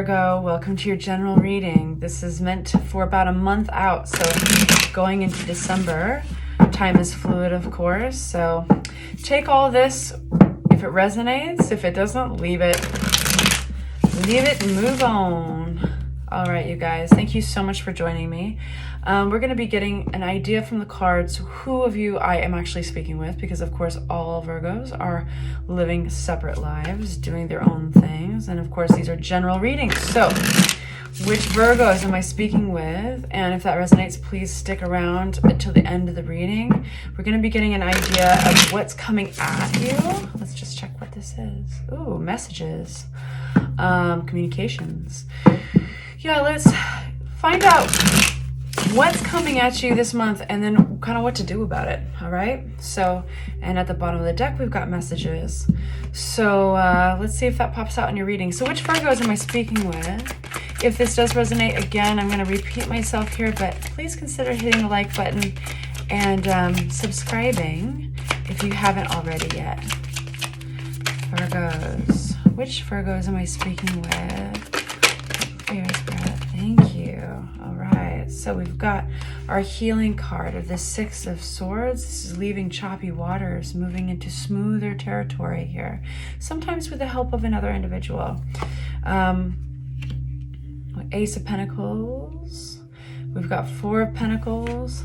Virgo, welcome to your general reading. This is meant for about a month out, so going into December. Time is fluid, of course, so take all this if it resonates. If it doesn't, leave it and move on. All right, you guys, thank you so much for joining me. We're going to be getting an idea from the cards who of you I am actually speaking with, because of course all Virgos are living separate lives, doing their own things, and of course these are general readings. So which Virgos am I speaking with? And if that resonates, please stick around until the end of the reading. We're going to be getting an idea of what's coming at you. Let's just check what this is. Ooh, messages, communications. Yeah, let's find out what's coming at you this month and then kind of what to do about it. All right. So, and at the bottom of the deck, we've got messages. So let's see if that pops out in your reading. So which Virgos am I speaking with? If this does resonate, again, I'm going to repeat myself here, but please consider hitting the like button and subscribing if you haven't already yet. Virgos. Which Virgos am I speaking with? Here's that. Thank you. All right. So we've got our healing card of the Six of Swords. This is leaving choppy waters, moving into smoother territory here, sometimes with the help of another individual. Ace of Pentacles. We've got Four of Pentacles.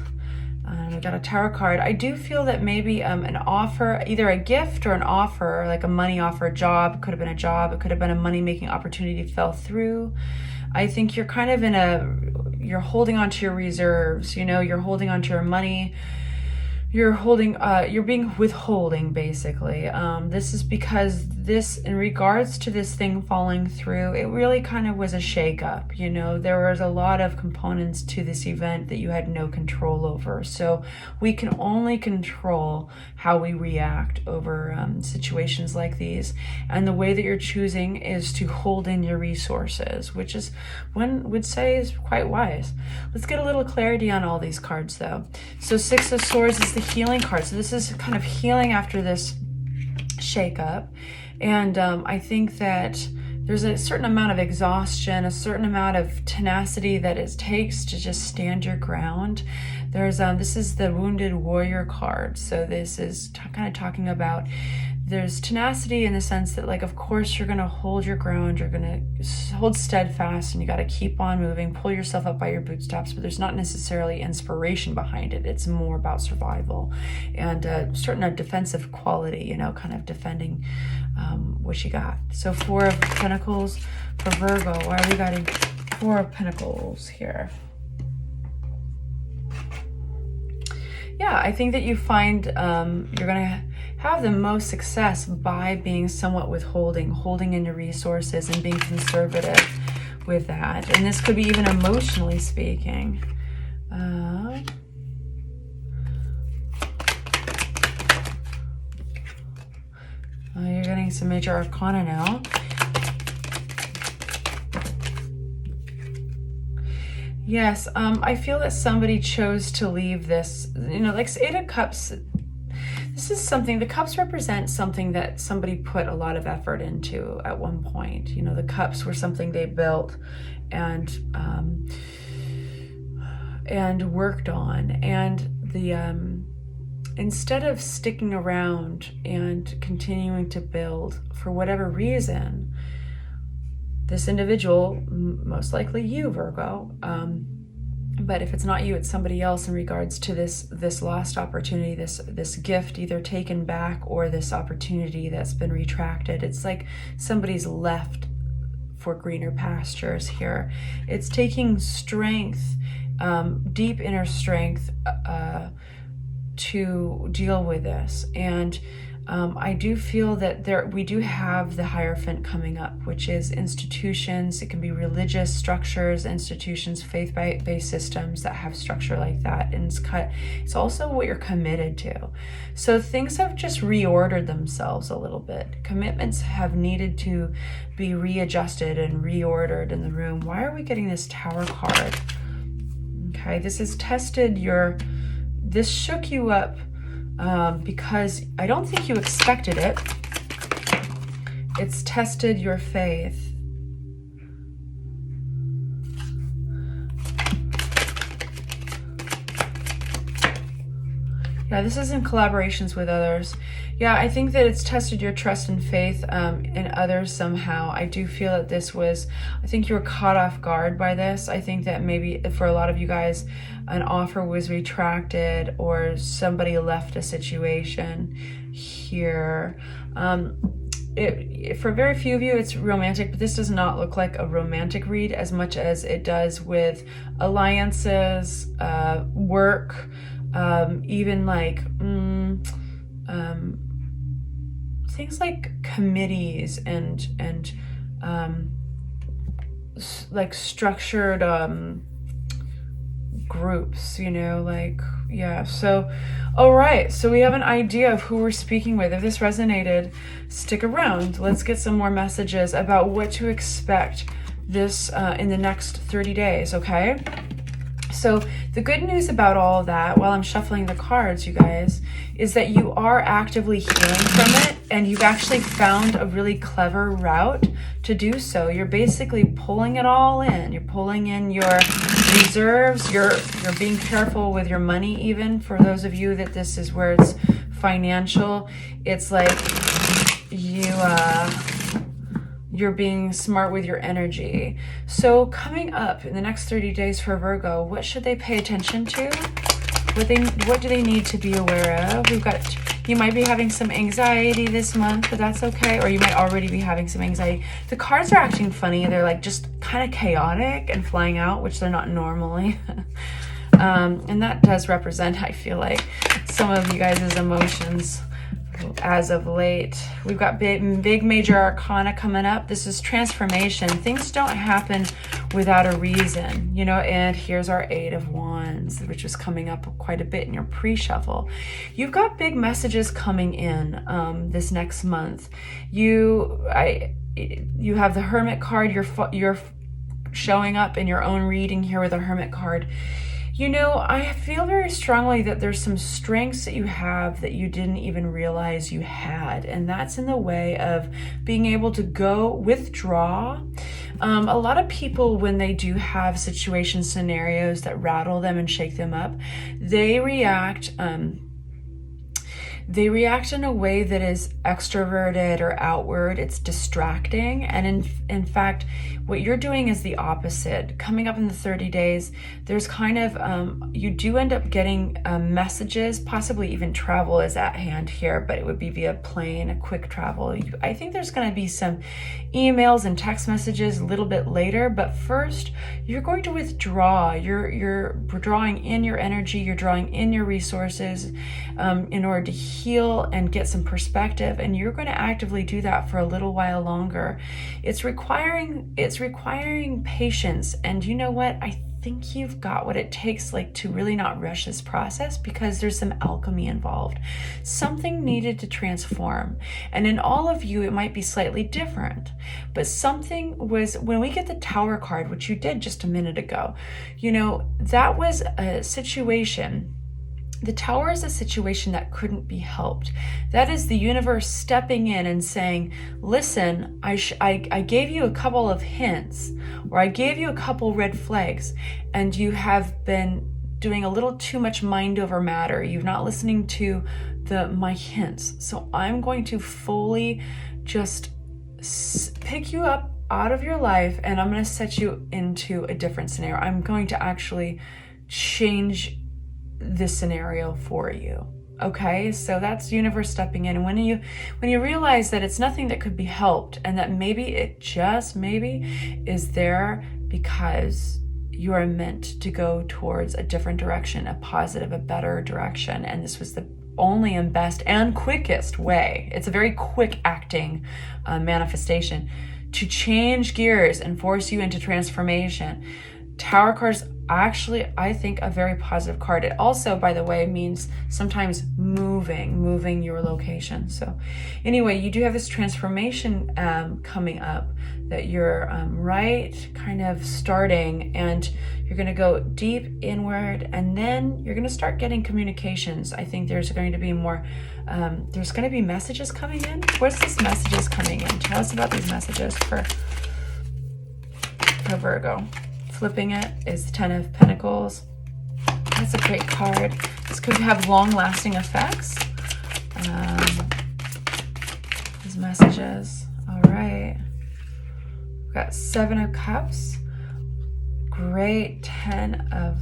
We've got a tarot card. I do feel that maybe an offer, either a gift or an offer, like a money offer, a job. It could have been a job. It could have been a money-making opportunity fell through. I think you're kind of you're holding on to your reserves, you know, you're holding on to your money. You're being withholding, basically. This is because in regards to this thing falling through, it really kind of was a shakeup. You know, there was a lot of components to this event that you had no control over. So we can only control how we react over situations like these. And the way that you're choosing is to hold in your resources, which is, one would say, is quite wise. Let's get a little clarity on all these cards, though. So Six of Swords is the healing card. So this is kind of healing after this shakeup. And I think that there's a certain amount of exhaustion, a certain amount of tenacity that it takes to just stand your ground. This is the Wounded Warrior card. So this is kind of talking about there's tenacity in the sense that, like, of course, you're going to hold your ground, you're going to hold steadfast, and you got to keep on moving, pull yourself up by your bootstraps, but there's not necessarily inspiration behind it. It's more about survival and a certain defensive quality, you know, kind of defending what you got. So Four of Pentacles for Virgo. Why are we getting Four of Pentacles here? Yeah, I think that you find you're going to have the most success by being somewhat holding into resources and being conservative with that. And this could be even emotionally speaking. You're getting some major arcana now. Yes, I feel that somebody chose to leave this, you know, like Eight of Cups. This is something, the cups represent something that somebody put a lot of effort into at one point. You know, the cups were something they built and worked on. And instead of sticking around and continuing to build, for whatever reason, this individual, most likely you, Virgo, but if it's not you, it's somebody else in regards to this lost opportunity, this gift either taken back or this opportunity that's been retracted. It's like somebody's left for greener pastures here. It's taking strength, deep inner strength, to deal with this. And I do feel that we do have the Hierophant coming up, which is institutions. It can be religious structures, institutions, faith-based systems that have structure like that. And it's also what you're committed to. So things have just reordered themselves a little bit. Commitments have needed to be readjusted and reordered in the room. Why are we getting this Tower card? Okay, this has tested this shook you up. Because I don't think you expected it. It's tested your faith. Yeah, this is in collaborations with others. Yeah, I think that it's tested your trust and faith in others somehow. I do feel that this was, I think you were caught off guard by this. I think that maybe for a lot of you guys, an offer was retracted or somebody left a situation here. For very few of you, it's romantic, but this does not look like a romantic read as much as it does with alliances, work, even like things like committees and like structured groups, you know, like, yeah. So, all right, so we have an idea of who we're speaking with. If this resonated, stick around. Let's get some more messages about what to expect this in the next 30 days, okay? So the good news about all of that, while I'm shuffling the cards, you guys, is that you are actively healing from it, and you've actually found a really clever route to do so. You're basically pulling it all in. You're pulling in your reserves. You're being careful with your money, even for those of you that this is where it's financial. It's like you're being smart with your energy. So coming up in the next 30 days for Virgo, what should they pay attention to? What do they need to be aware of? You might be having some anxiety this month, but that's okay. Or you might already be having some anxiety. The cards are acting funny. They're like just kind of chaotic and flying out, which they're not normally. And that does represent, I feel like, some of you guys' emotions as of late. We've got big major arcana coming up. This is transformation. Things don't happen without a reason, you know, and here's our 8 of Wands, which is coming up quite a bit in your pre-shuffle. You've got big messages coming in this next month. You have the Hermit card. You're showing up in your own reading here with a Hermit card. You know, I feel very strongly that there's some strengths that you have that you didn't even realize you had. And that's in the way of being able to withdraw. A lot of people, when they do have scenarios that rattle them and shake them up, they react in a way that is extroverted or outward. It's distracting. And in fact, what you're doing is the opposite. Coming up in the 30 days, there's kind of, you do end up getting messages, possibly even travel is at hand here, but it would be via plane, a quick travel. I think there's going to be some emails and text messages a little bit later, but first you're going to withdraw. You're drawing in your energy, you're drawing in your resources in order to heal and get some perspective, and you're going to actively do that for a little while longer. It's requiring patience, and you know what? I think you've got what it takes, like, to really not rush this process, because there's some alchemy involved. Something needed to transform, and in all of you it might be slightly different, but something was, when we get the Tower card, which you did just a minute ago, you know, that was a situation. The Tower is a situation that couldn't be helped. That is the universe stepping in and saying, listen, I gave you a couple of hints, or I gave you a couple red flags, and you have been doing a little too much mind over matter. You're not listening to my hints. So I'm going to fully just pick you up out of your life, and I'm going to set you into a different scenario. I'm going to actually change this scenario for you. Okay, so that's universe stepping in. And when you realize that it's nothing that could be helped, and that maybe it just maybe is there because you are meant to go towards a different direction, a positive, a better direction, and this was the only and best and quickest way. It's a very quick acting manifestation to change gears and force you into transformation. Tower cards, actually, I think, a very positive card. It also, by the way, means sometimes moving your location. So anyway, you do have this transformation coming up that you're right kind of starting, and you're going to go deep inward, and then you're going to start getting communications. I think there's going to be more, there's going to be messages coming in. What's this messages coming in? Tell us about these messages for Virgo. Flipping it is 10 of Pentacles. That's a great card. This could have long-lasting effects. These messages. All right. We've got 7 of Cups. Great. 10 of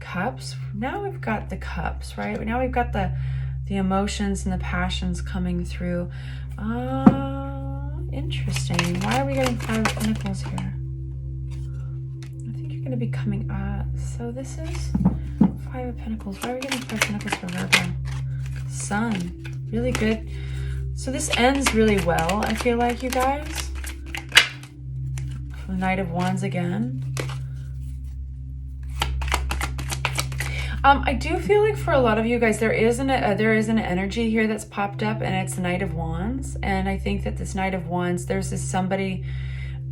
Cups. Now we've got the Cups, right? Now we've got the emotions and the passions coming through. Interesting. Why are we getting 5 of Pentacles here? I think you're going to be coming up. So this is 5 of Pentacles. Why are we getting 5 Pentacles for Virgo? Sun. Really good. So this ends really well, I feel like, you guys. The Knight of Wands again. I do feel like for a lot of you guys, there is an energy here that's popped up, and it's the Knight of Wands. And I think that this Knight of Wands, there's this somebody,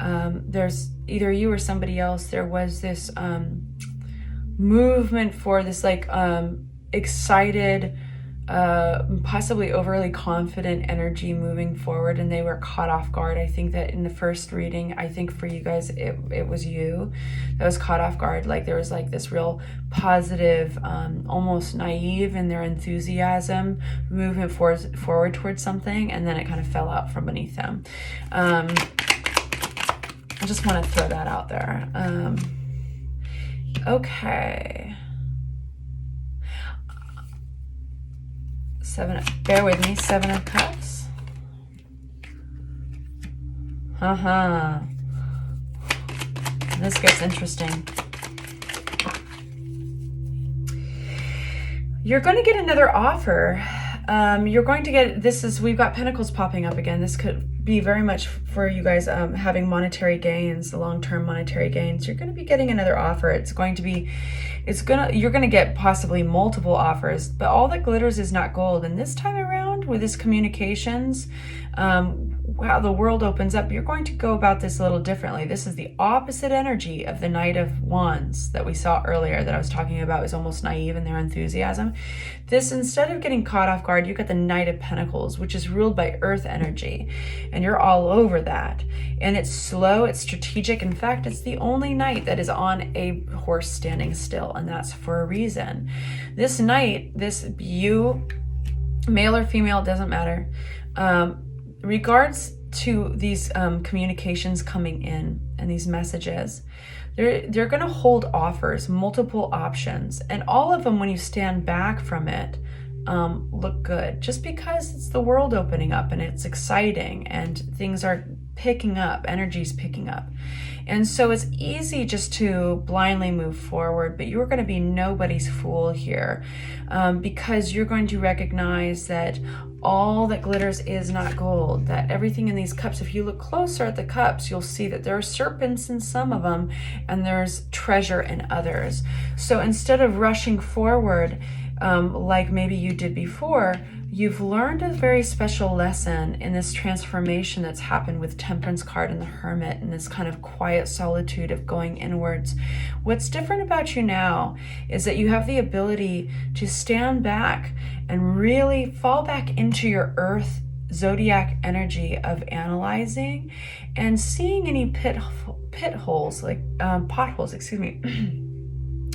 there's either you or somebody else, there was this movement for this like excited, possibly overly confident energy moving forward, and they were caught off guard. I think that in the first reading, I think for you guys, it was you that was caught off guard. Like there was like this real positive, almost naive in their enthusiasm, movement forward towards something, and then it kind of fell out from beneath them. I just want to throw that out there. Okay. Bear with me, 7 of Cups. This gets interesting. You're going to get another offer. You're going to get, we've got Pentacles popping up again. This could be very much for you guys having monetary gains, long-term monetary gains. You're going to be getting another offer. You're going to get possibly multiple offers, but all that glitters is not gold. And this time around with this communications, wow, the world opens up. You're going to go about this a little differently. This is the opposite energy of the Knight of Wands that we saw earlier that I was talking about, was almost naive in their enthusiasm. This, instead of getting caught off guard, you got the Knight of Pentacles, which is ruled by earth energy, and you're all over that. And it's slow, it's strategic. In fact, it's the only knight that is on a horse standing still, and that's for a reason. This knight, you, male or female, it doesn't matter. Regards to these communications coming in and these messages, they're going to hold offers, multiple options, and all of them, when you stand back from it, look good, just because it's the world opening up and it's exciting and things are picking up, energy's picking up. And so it's easy just to blindly move forward, but you're going to be nobody's fool here, because you're going to recognize that all that glitters is not gold, that everything in these cups, if you look closer at the cups, you'll see that there are serpents in some of them and there's treasure in others. So instead of rushing forward, like maybe you did before, you've learned a very special lesson in this transformation that's happened with Temperance card and the Hermit, and this kind of quiet solitude of going inwards. What's different about you now is that you have the ability to stand back and really fall back into your earth zodiac energy of analyzing and seeing any potholes, excuse me,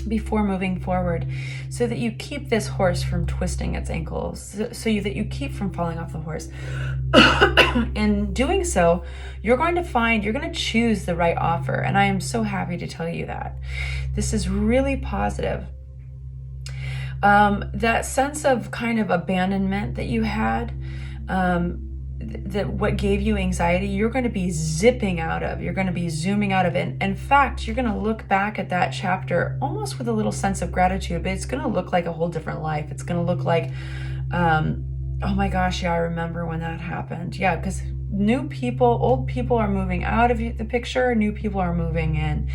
before moving forward, so that you keep this horse from twisting its ankles, so that you keep from falling off the horse. In doing so, you're going to choose the right offer, and I am so happy to tell you that. This is really positive. That sense of kind of abandonment that you had, that what gave you anxiety, you're going to be zipping out of, you're going to be zooming out of it. In fact, you're going to look back at that chapter almost with a little sense of gratitude, but it's going to look like a whole different life. It's going to look like, oh my gosh, yeah, I remember when that happened. Yeah, because old people are moving out of the picture, new people are moving in.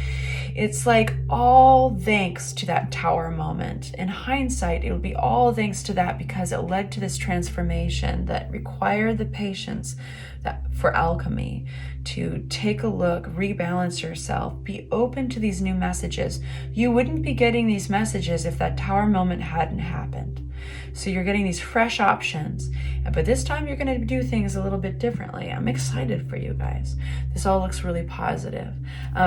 It's like all thanks to that tower moment. In hindsight, it'll be all thanks to that, because it led to this transformation that required the patience for alchemy to take a look, rebalance yourself, be open to these new messages. You wouldn't be getting these messages if that tower moment hadn't happened. So you're getting these fresh options, but this time you're going to do things a little bit differently. I'm excited for you guys. This all looks really positive.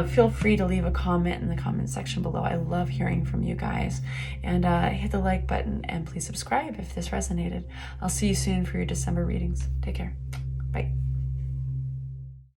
Feel free to leave a comment in the comment section below. I love hearing from you guys. And hit the like button and please subscribe if this resonated. I'll see you soon for your December readings. Take care. Bye.